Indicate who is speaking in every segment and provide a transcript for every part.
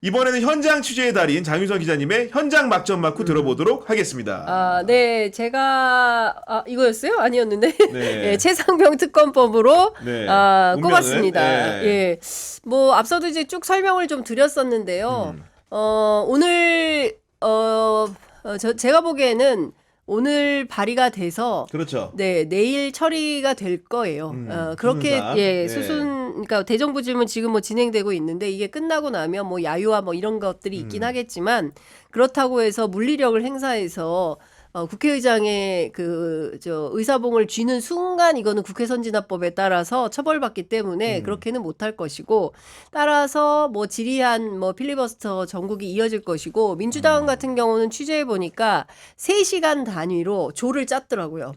Speaker 1: 이번에는 현장 취재의 달인 장윤선 기자님의 현장 막전 막후 들어보도록 하겠습니다.
Speaker 2: 네, 제가 이거였어요? 아니었는데
Speaker 1: 네.
Speaker 2: 예, 최상병 특검법으로
Speaker 1: 네.
Speaker 2: 꼽았습니다.
Speaker 1: 네.
Speaker 2: 예, 뭐 앞서도 이제 쭉 설명을 좀 드렸었는데요. 오늘 제가 보기에는 오늘 발의가 돼서
Speaker 1: 그렇죠.
Speaker 2: 네, 내일 처리가 될 거예요. 그렇게
Speaker 1: 수순상.
Speaker 2: 예,
Speaker 1: 네.
Speaker 2: 그러니까 대정부질문 지금 뭐 진행되고 있는데 이게 끝나고 나면 뭐 야유와 뭐 이런 것들이 있긴 하겠지만 그렇다고 해서 물리력을 행사해서 국회의장의 의사봉을 쥐는 순간 이거는 국회선진화법에 따라서 처벌받기 때문에 그렇게는 못할 것이고 따라서 뭐 지리한 뭐 필리버스터 전국이 이어질 것이고 민주당 같은 경우는 취재해 보니까 3시간 단위로 조를 짰더라고요.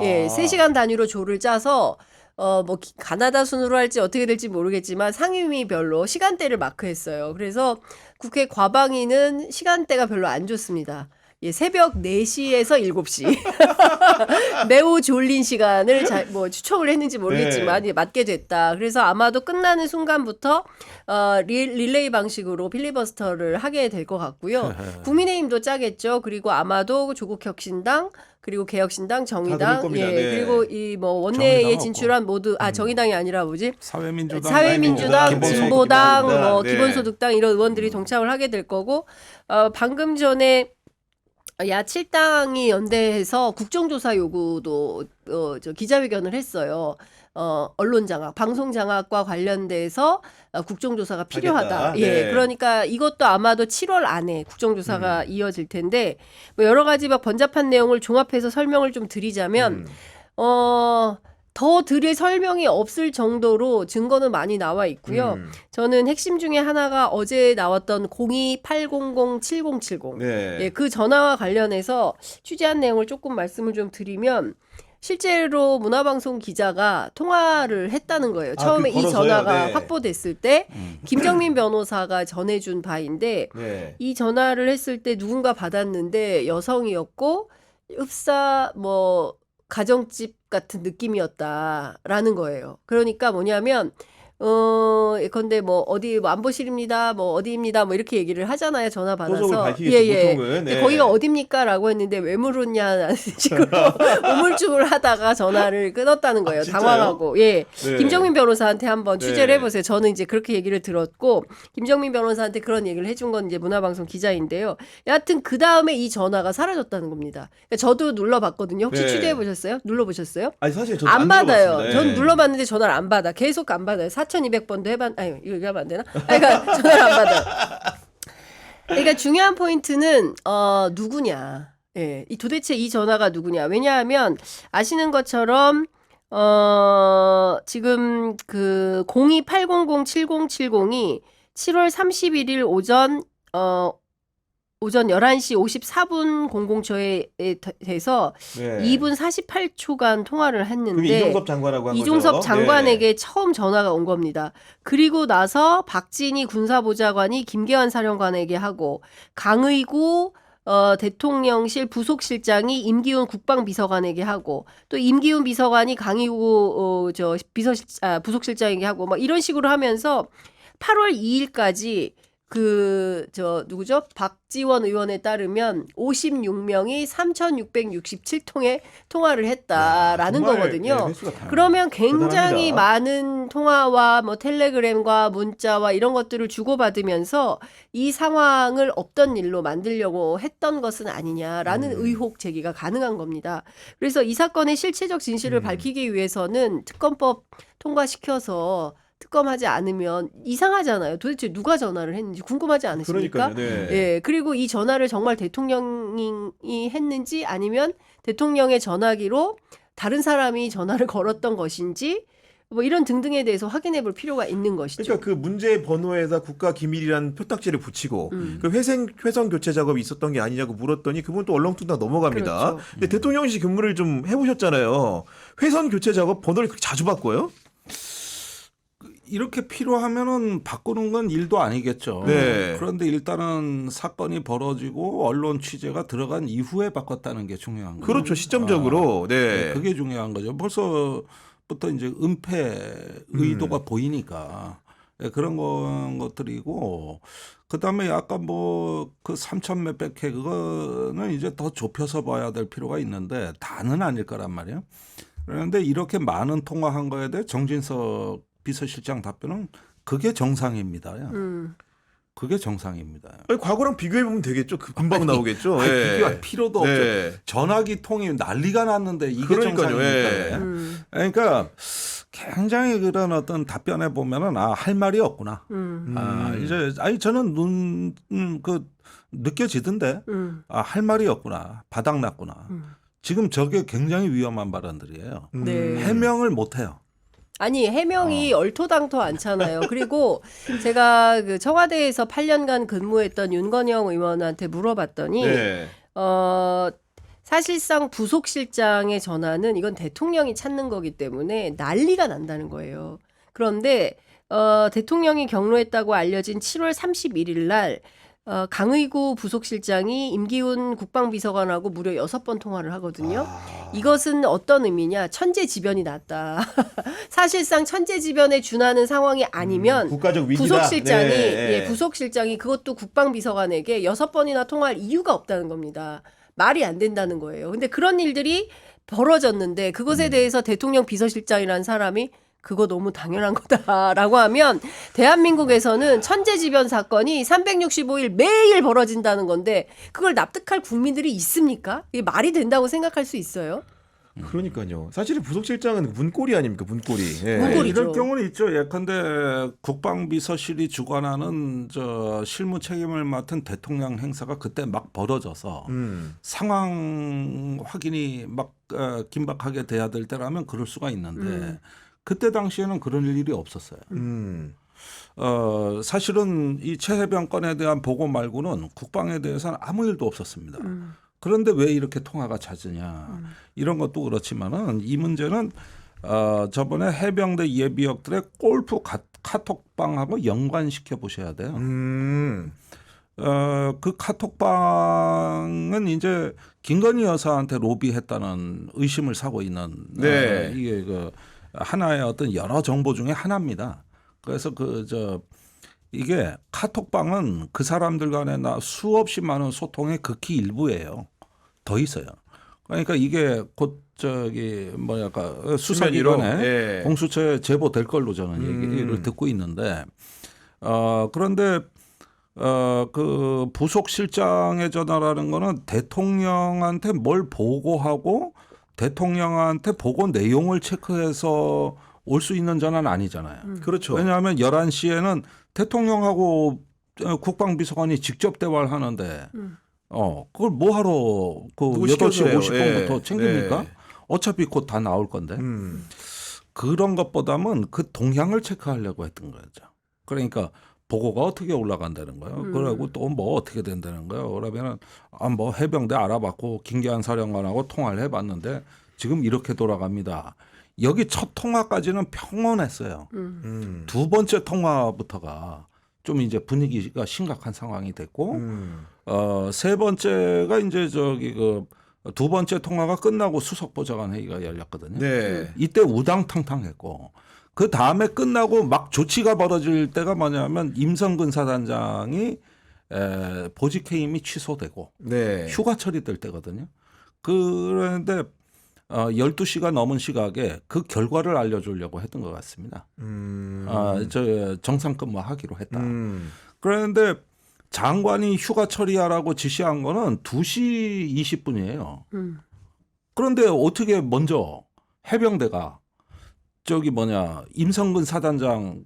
Speaker 2: 예, 3시간 단위로 조를 짜서 뭐 가나다 순으로 할지 어떻게 될지 모르겠지만 상임위별로 시간대를 마크했어요. 그래서 국회 과방위는 시간대가 별로 안 좋습니다. 예, 새벽 4시에서 7시. 매우 졸린 시간을 뭐 추첨을 했는지 모르겠지만 예, 맞게 됐다. 그래서 아마도 끝나는 순간부터 릴레이 방식으로 필리버스터를 하게 될 것 같고요. 국민의힘도 짜겠죠. 그리고 아마도 조국혁신당 그리고 개혁신당, 정의당, 예,
Speaker 1: 네.
Speaker 2: 그리고 이 뭐 원내에
Speaker 3: 정의당
Speaker 2: 진출한 모두 정의당이 아니라 뭐지?
Speaker 3: 사회민주당,
Speaker 2: 진보당, 뭐
Speaker 1: 네.
Speaker 2: 기본소득당 이런 의원들이 동참을 하게 될 거고 방금 전에 야7당이 연대해서 국정조사 요구도 기자회견을 했어요. 언론 장악, 방송 장악과 관련돼서 국정조사가 필요하다.
Speaker 1: 하겠다.
Speaker 2: 예,
Speaker 1: 네.
Speaker 2: 그러니까 이것도 아마도 7월 안에 국정조사가 이어질 텐데 뭐 여러 가지 막 번잡한 내용을 종합해서 설명을 좀 드리자면 더 드릴 설명이 없을 정도로 증거는 많이 나와 있고요. 저는 핵심 중에 하나가 어제 나왔던 02-800-7070.
Speaker 1: 네.
Speaker 2: 예, 그 전화와 관련해서 취재한 내용을 조금 말씀을 좀 드리면 실제로 문화방송 기자가 통화를 했다는 거예요. 처음에 이
Speaker 1: 걸어서요?
Speaker 2: 전화가
Speaker 1: 네.
Speaker 2: 확보됐을 때 김정민 변호사가 전해준 바인데
Speaker 1: 네.
Speaker 2: 이 전화를 했을 때 누군가 받았는데 여성이었고 흡사 뭐 가정집 같은 느낌이었다라는 거예요. 그러니까 뭐냐면 예컨대 뭐 어디 뭐 안보실입니다. 뭐 어디입니다. 뭐 이렇게 얘기를 하잖아요. 전화
Speaker 1: 소속을
Speaker 2: 받아서.
Speaker 1: 밝히겠죠, 보통은. 네.
Speaker 2: 거기가 어딥니까라고 했는데 왜 물었냐는 식으로 우물쭈물 하다가 전화를 끊었다는 거예요.
Speaker 1: 진짜요?
Speaker 2: 당황하고. 예.
Speaker 1: 네.
Speaker 2: 김정민 변호사한테 한번 취재를
Speaker 1: 네.
Speaker 2: 해보세요. 저는 이제 그렇게 얘기를 들었고 김정민 변호사한테 그런 얘기를 해준 건 이제 문화방송 기자인데요. 여하튼 그 다음에 이 전화가 사라졌다는 겁니다. 그러니까 저도 눌러봤거든요. 혹시
Speaker 1: 네.
Speaker 2: 취재해보셨어요? 눌러보셨어요?
Speaker 1: 아니 사실 저도
Speaker 2: 안 받아요.
Speaker 1: 눌러봤습니다.
Speaker 2: 전
Speaker 1: 예.
Speaker 2: 눌러봤는데 전화를 안 받아. 계속 안 받아요. 4,200번도 아니 이거 얘기하면 안 되나? 그러니까 전화를 안 받아요. 그러니까 중요한 포인트는 누구냐. 예, 도대체 이 전화가 누구냐. 왜냐하면 아시는 것처럼 지금 그 02-800-7070이 7월 31일 오전 11시 54분 00초에 돼서
Speaker 1: 네.
Speaker 2: 2분 48초간 통화를
Speaker 1: 그게
Speaker 2: 했는데
Speaker 1: 이종섭 장관하고 한
Speaker 2: 이종섭
Speaker 1: 거죠.
Speaker 2: 장관에게 처음 전화가 온 겁니다. 그리고 나서 박진희 군사보좌관이 김계환 사령관에게 하고 강의구 대통령실 부속실장이 임기훈 국방비서관에게 하고 또 임기훈 비서관이 강의구 부속실장에게 하고 막 이런 식으로 하면서 8월 2일까지 누구죠? 박지원 의원에 따르면 56명이 3,667통의 통화를 했다라는
Speaker 1: 정말,
Speaker 2: 거거든요.
Speaker 1: 네, 횟수가 다
Speaker 2: 그러면 굉장히
Speaker 1: 대단합니다.
Speaker 2: 많은 통화와 뭐 텔레그램과 문자와 이런 것들을 주고받으면서 이 상황을 없던 일로 만들려고 했던 것은 아니냐라는 의혹 제기가 가능한 겁니다. 그래서 이 사건의 실체적 진실을 밝히기 위해서는 특검법 통과시켜서 특검하지 않으면 이상하잖아요. 도대체 누가 전화를 했는지 궁금하지 않으십니까?
Speaker 1: 그러니까요. 네.
Speaker 2: 예, 그리고 이 전화를 정말 대통령이 했는지 아니면 대통령의 전화기로 다른 사람이 전화를 걸었던 것인지 뭐 이런 등등에 대해서 확인해 볼 필요가 있는 것이죠.
Speaker 1: 그러니까 그 문제 번호에다 국가 기밀이라는 표딱지를 붙이고 그 회선 교체 작업이 있었던 게 아니냐고 물었더니 그분 또 얼렁뚱땅 넘어갑니다.
Speaker 2: 그렇죠.
Speaker 1: 근데 대통령실 근무를 좀 해보셨잖아요. 회선 교체 작업 번호를 그렇게 자주 바꿔요?
Speaker 3: 이렇게 필요하면은 바꾸는 건 일도 아니겠죠.
Speaker 1: 네.
Speaker 3: 그런데 일단은 사건이 벌어지고 언론 취재가 들어간 이후에 바꿨다는 게 중요한 거죠.
Speaker 1: 그렇죠. 시점적으로. 네.
Speaker 3: 그게 중요한 거죠. 벌써부터 이제 은폐 의도가 보이니까 예, 그런 것들이고 그다음에 약간 뭐 그 3천 몇백 회 그거는 이제 더 좁혀서 봐야 될 필요가 있는데 다는 아닐 거란 말이에요. 그런데 이렇게 많은 통화한 거에 대해 정진석 비서실장 답변은 그게 정상입니다. 그게 정상입니다.
Speaker 1: 아니, 과거랑 비교해 보면 되겠죠. 금방 나오겠죠.
Speaker 3: 아니,
Speaker 1: 예.
Speaker 3: 비교할 필요도
Speaker 1: 네.
Speaker 3: 없죠. 전화기 통이 난리가 났는데 이게
Speaker 1: 그러니까요.
Speaker 3: 정상입니까?
Speaker 1: 예.
Speaker 3: 그러니까 굉장히 그런 어떤 답변에 보면은 할 말이 없구나. 이제 저는 느껴지던데 할 말이 없구나. 바닥났구나. 지금 저게 굉장히 위험한 발언들이에요.
Speaker 2: 네.
Speaker 3: 해명을 못 해요.
Speaker 2: 아니 해명이 얼토당토 않잖아요. 그리고 제가 그 청와대에서 8년간 근무했던 윤건영 의원한테 물어봤더니
Speaker 1: 네.
Speaker 2: 사실상 부속실장의 전화는 이건 대통령이 찾는 거기 때문에 난리가 난다는 거예요. 그런데 대통령이 경로했다고 알려진 7월 31일 날 강의구 부속실장이 임기훈 국방비서관하고 무려 6번 통화를 하거든요. 이것은 어떤 의미냐? 천재지변이 났다. 사실상 천재지변에 준하는 상황이 아니면
Speaker 1: 국가적 위기다.
Speaker 2: 부속실장이
Speaker 1: 네.
Speaker 2: 예, 부속실장이 그것도 국방비서관에게 6번이나 통화할 이유가 없다는 겁니다. 말이 안 된다는 거예요. 근데 그런 일들이 벌어졌는데 그것에 대해서 대통령 비서실장이라는 사람이 그거 너무 당연한 거다라고 하면 대한민국에서는 천재지변 사건이 365일 매일 벌어진다는 건데 그걸 납득할 국민들이 있습니까? 이게 말이 된다고 생각할 수 있어요?
Speaker 1: 그러니까요. 사실은 부속실장은 문고리 아닙니까? 문고리. 예.
Speaker 2: 문고리죠.
Speaker 3: 이럴 경우는 있죠. 예컨대 국방비서실이 주관하는 저 실무 책임을 맡은 대통령 행사가 그때 막 벌어져서 상황 확인이 막 긴박하게 돼야 될 때라면 그럴 수가 있는데 그때 당시에는 그런 일이 없었어요. 사실은 이 최해병 건에 대한 보고 말고는 국방에 대해서는 아무 일도 없었습니다. 그런데 왜 이렇게 통화가 잦으냐 이런 것도 그렇지만은 이 문제는 저번에 해병대 예비역들의 골프 카톡방하고 연관시켜 보셔야 돼요. 그 카톡방은 이제 김건희 여사한테 로비했다는 의심을 사고 있는
Speaker 1: 네.
Speaker 3: 이게 그 하나의 어떤 여러 정보 중에 하나입니다. 그래서 이게 카톡방은 그 사람들 간에 수없이 많은 소통의 극히 일부예요. 더 있어요. 그러니까 이게 곧 수사기관에
Speaker 1: 예.
Speaker 3: 공수처에 제보될 걸로 저는 얘기를 듣고 있는데 그런데 그 부속실장의 전화라는 거는 대통령한테 뭘 보고하고 대통령한테 보고 내용을 체크해서 올 수 있는 전화는 아니잖아요.
Speaker 1: 그렇죠.
Speaker 3: 왜냐하면 11시에는 대통령하고 국방비서관이 직접 대화를 하는데 그걸 뭐하러 그
Speaker 1: 누구
Speaker 3: 8시
Speaker 1: 시켜서요.
Speaker 3: 50분부터
Speaker 1: 예.
Speaker 3: 챙깁니까?
Speaker 1: 예.
Speaker 3: 어차피 곧 다 나올 건데. 그런 것보다는 그 동향을 체크하려고 했던 거죠. 그러니까 보고가 어떻게 올라간다는 거예요. 그리고 또 뭐 어떻게 된다는 거예요. 그러면은 뭐 해병대 알아봤고 김기한 사령관하고 통화를 해봤는데 지금 이렇게 돌아갑니다. 여기 첫 통화까지는 평온했어요. 두 번째 통화부터가 좀 이제 분위기가 심각한 상황이 됐고 세 번째가 이제 두 번째 통화가 끝나고 수석보좌관 회의가 열렸거든요.
Speaker 1: 네.
Speaker 3: 이때 우당탕탕했고 그 다음에 끝나고 막 조치가 벌어질 때가 뭐냐면 임성근 사단장이 보직해임이 취소되고
Speaker 1: 네.
Speaker 3: 휴가 처리될 때거든요. 그런데 12시가 넘은 시각에 그 결과를 알려주려고 했던 것 같습니다. 정상 근무하기로 했다. 그런데 장관이 휴가 처리하라고 지시한 거는 2시 20분이에요. 그런데 어떻게 먼저 해병대가 임성근 사단장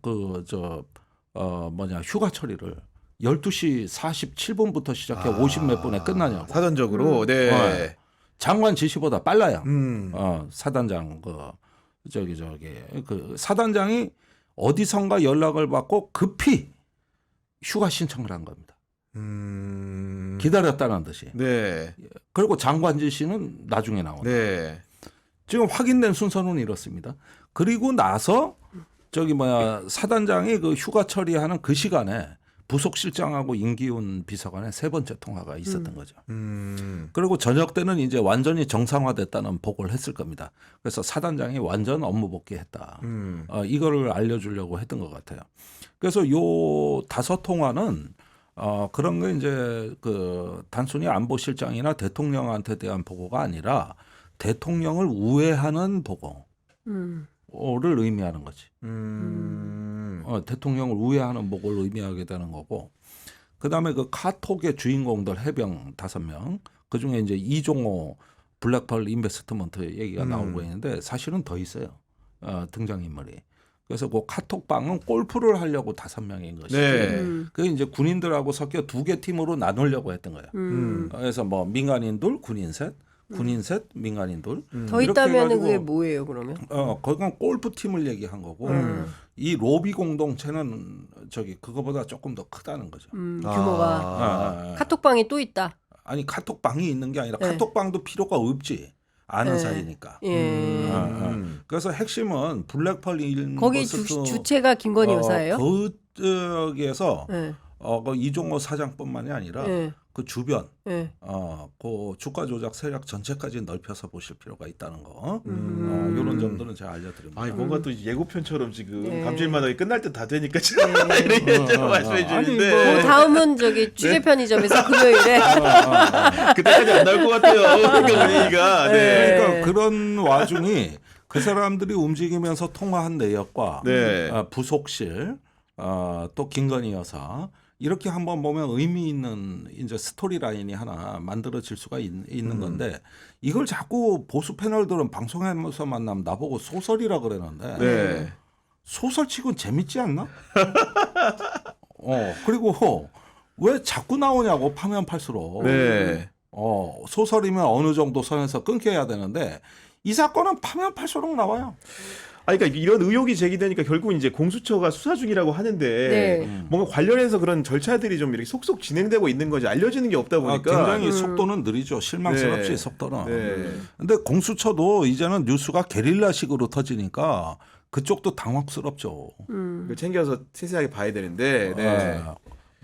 Speaker 3: 휴가 처리를 12시 47분부터 시작해 50 몇 분에 끝나냐고.
Speaker 1: 사전적으로. 네.
Speaker 3: 장관 지시보다 빨라요. 사단장 사단장이 어디선가 연락을 받고 급히 휴가 신청을 한 겁니다. 기다렸다는 듯이.
Speaker 1: 네.
Speaker 3: 그리고 장관 지시는 나중에 나온다.
Speaker 1: 네.
Speaker 3: 지금 확인된 순서는 이렇습니다. 그리고 나서 사단장이 그 휴가 처리하는 그 시간에 부속실장하고 임기훈 비서관의 세 번째 통화가 있었던 거죠.
Speaker 1: 음.
Speaker 3: 그리고 저녁 때는 이제 완전히 정상화됐다는 보고를 했을 겁니다. 그래서 사단장이 완전 업무 복귀했다. 이거를 알려주려고 했던 것 같아요. 그래서 요 5통화는 그런 게 이제 그 단순히 안보실장이나 대통령한테 대한 보고가 아니라 대통령을 우회하는 보고를 의미하는 거지. 대통령을 우회하는 보고를 의미하게 되는 거고, 그 다음에 그 카톡의 주인공들 해병 5명, 그 중에 이제 이종호 블랙펄 인베스트먼트 얘기가 나오고 있는데 사실은 더 있어요. 등장인물이. 그래서 그 카톡방은 골프를 하려고 5명인 것이지.
Speaker 1: 네.
Speaker 3: 그게 이제 군인들하고 섞여 2개 팀으로 나누려고 했던 거예요. 그래서 뭐 민간인 둘, 군인 셋, 군인 셋, 민간인 둘.
Speaker 2: 더
Speaker 3: 이렇게
Speaker 2: 있다면
Speaker 3: 해가지고
Speaker 2: 그게 뭐예요, 그러면?
Speaker 3: 그건 골프 팀을 얘기한 거고, 이 로비 공동체는 저기 그거보다 조금 더 크다는 거죠.
Speaker 2: 규모가. 카톡방이 또 있다.
Speaker 3: 아니 카톡방이 있는 게 아니라
Speaker 2: 네.
Speaker 3: 카톡방도 필요가 없지. 아는
Speaker 2: 네.
Speaker 3: 사이니까.
Speaker 2: 예.
Speaker 3: 그래서 핵심은 블랙펄
Speaker 2: 거기 주체가 김건희 여사예요?
Speaker 3: 거기에서
Speaker 2: 네.
Speaker 3: 그 이종호 사장뿐만이 아니라
Speaker 2: 네.
Speaker 3: 그 주변
Speaker 2: 네.
Speaker 3: 그 주가 조작 세력 전체까지 넓혀서 보실 필요가 있다는 거. 이런 점들은 제가 알려드립니다.
Speaker 1: 아니 뭔가 또 이제 예고편처럼 지금
Speaker 2: 네.
Speaker 1: 감질마다 끝날 때 다 되니까 이런 말씀해 주는데
Speaker 2: 그 다음은 저기 취재 편의점에서 금요일에
Speaker 1: 그때까지 안 나올 것 같아요. 그러니까 분위기가. 네.
Speaker 3: 그러니까 그런 와중에 그 사람들이 움직이면서 통화한 내역과
Speaker 1: 네.
Speaker 3: 부속실 또 김건희 여사 이렇게 한번 보면 의미 있는 이제 스토리 라인이 하나 만들어질 수가 있는 건데 이걸 자꾸 보수 패널들은 방송에서 만나면 나보고 소설이라 그러는데
Speaker 1: 네.
Speaker 3: 소설치고는 재밌지 않나? 그리고 왜 자꾸 나오냐고 파면 팔수록
Speaker 1: 네.
Speaker 3: 소설이면 어느 정도 선에서 끊겨야 되는데 이 사건은 파면 팔수록 나와요.
Speaker 1: 그러니까 이런 의혹이 제기되니까 결국 이제 공수처가 수사 중이라고 하는데
Speaker 2: 네.
Speaker 1: 뭔가 관련해서 그런 절차들이 좀 이렇게 속속 진행되고 있는 거지 알려지는 게 없다 보니까
Speaker 3: 굉장히 속도는 느리죠. 실망스럽지
Speaker 1: 네.
Speaker 3: 속도는.
Speaker 1: 네.
Speaker 3: 근데 공수처도 이제는 뉴스가 게릴라식으로 터지니까 그쪽도 당황스럽죠.
Speaker 1: 이거 챙겨서 세세하게 봐야 되는데 네.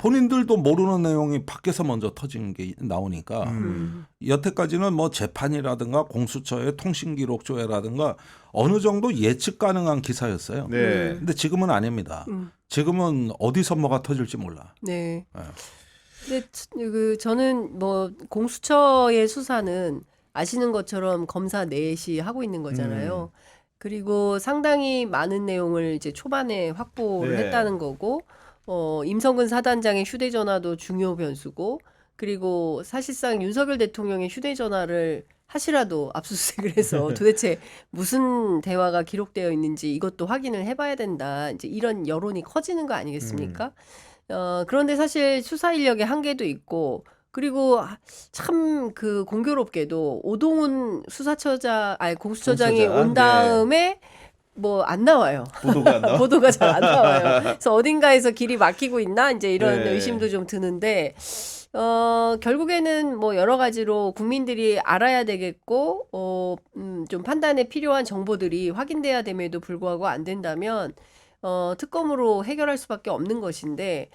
Speaker 3: 본인들도 모르는 내용이 밖에서 먼저 터진 게 나오니까 여태까지는 뭐 재판이라든가 공수처의 통신기록조회라든가 어느 정도 예측 가능한 기사였어요.
Speaker 1: 네.
Speaker 3: 근데 지금은 아닙니다. 지금은 어디서 뭐가 터질지 몰라.
Speaker 2: 네. 근데 저는 뭐 공수처의 수사는 아시는 것처럼 검사 넷이 하고 있는 거잖아요. 그리고 상당히 많은 내용을 이제 초반에 확보를
Speaker 1: 네.
Speaker 2: 했다는 거고, 임성근 사단장의 휴대전화도 중요 변수고, 그리고 사실상 윤석열 대통령의 휴대전화를 하시라도 압수수색을 해서 도대체 무슨 대화가 기록되어 있는지 이것도 확인을 해봐야 된다. 이제 이런 여론이 커지는 거 아니겠습니까? 그런데 사실 수사 인력의 한계도 있고, 그리고 참 그 공교롭게도 오동훈 공수처장이
Speaker 1: 공수처장,
Speaker 2: 온 다음에 뭐 안 나와요.
Speaker 1: 보도가 안 나와.
Speaker 2: 보도가 잘 안 나와요. 그래서 어딘가에서 길이 막히고 있나 이제 이런
Speaker 1: 네.
Speaker 2: 의심도 좀 드는데 결국에는 뭐 여러 가지로 국민들이 알아야 되겠고 좀 판단에 필요한 정보들이 확인돼야 됨에도 불구하고 안 된다면 특검으로 해결할 수밖에 없는 것인데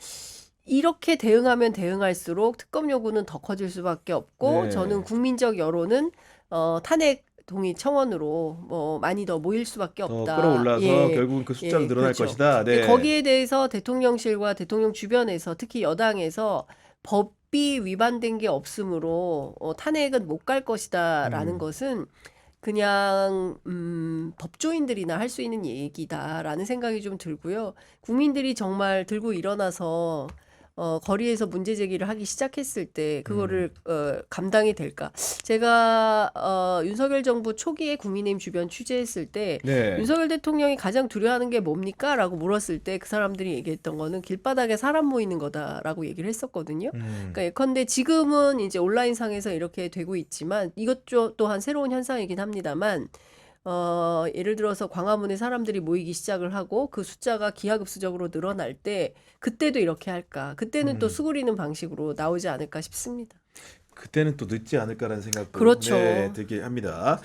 Speaker 2: 이렇게 대응하면 대응할수록 특검 요구는 더 커질 수밖에 없고
Speaker 1: 네.
Speaker 2: 저는 국민적 여론은 탄핵 동의 청원으로 뭐 많이 더 모일 수밖에
Speaker 1: 더
Speaker 2: 없다.
Speaker 1: 끌어올라서
Speaker 2: 예.
Speaker 1: 결국은 그 숫자는 늘어날
Speaker 2: 그렇죠.
Speaker 1: 것이다. 네.
Speaker 2: 거기에 대해서 대통령실과 대통령 주변에서 특히 여당에서 법이 위반된 게 없으므로 탄핵은 못 갈 것이다라는 것은 그냥 법조인들이나 할 수 있는 얘기다라는 생각이 좀 들고요. 국민들이 정말 들고 일어나서 거리에서 문제 제기를 하기 시작했을 때 그거를 감당이 될까? 제가 윤석열 정부 초기에 국민의힘 주변 취재했을 때
Speaker 1: 네.
Speaker 2: 윤석열 대통령이 가장 두려워하는 게 뭡니까? 라고 물었을 때 그 사람들이 얘기했던 거는 길바닥에 사람 모이는 거다라고 얘기를 했었거든요. 그러니까 예컨대 지금은 이제 온라인상에서 이렇게 되고 있지만 이것 또한 새로운 현상이긴 합니다만 예를 들어서 광화문에 사람들이 모이기 시작을 하고 그 숫자가 기하급수적으로 늘어날 때 그때도 이렇게 할까? 그때는 또 수그리는 방식으로 나오지 않을까 싶습니다.
Speaker 1: 그때는 또 늦지 않을까라는 생각도
Speaker 2: 그렇죠.
Speaker 1: 네, 들게 합니다.